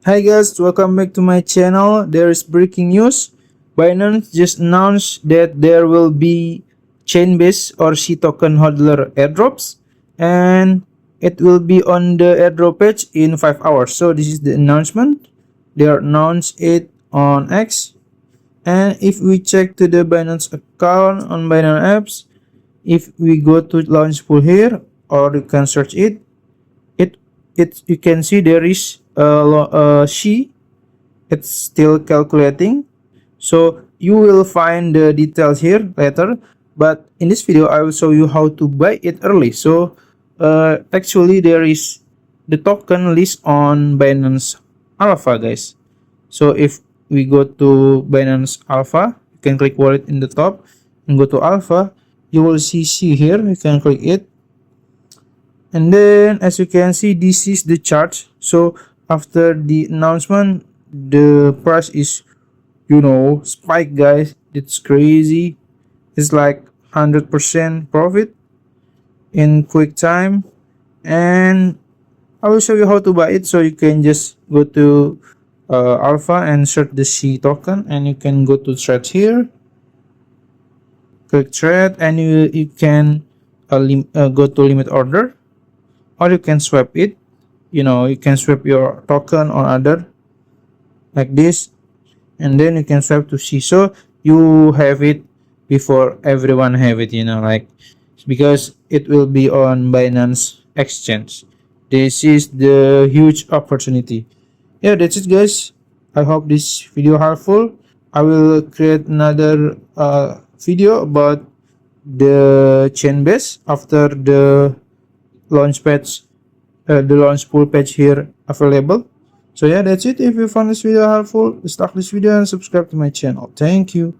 Hi guys, welcome back to my channel. There is breaking news. Binance just announced that there will be Chainbase or C token HODLer airdrops, and it will be on the airdrop page in 5 hours. So this is the announcement. They announced it on X, and if we check to the Binance account on Binance apps, if we go to launch pool here, or you can search it, you can see there is she. It's still calculating, so you will find the details here later, but in this video I will show you how to buy it early. So actually there is the token list on Binance Alpha, guys. So if we go to Binance Alpha, you can click wallet in the top and go to Alpha. You will see here, you can click it, and then as you can see, this is the chart. So after the announcement, the price is spike, guys. It's crazy. It's like 100% profit in quick time, and I will show you how to buy it. So you can just go to Alpha and search the C token, and you can go to trade here, click trade, and you can go to limit order, or you can swap it. You can swap your token on other like this, and then you can swap to C. So you have it before everyone have it, like, because it will be on Binance exchange. This is the huge opportunity. Yeah, that's it, guys. I hope this video helpful. I will create another video about the Chainbase after the launch page, the launch pool page here available. So yeah, that's it. If you found this video helpful, just like this video and subscribe to my channel. Thank you.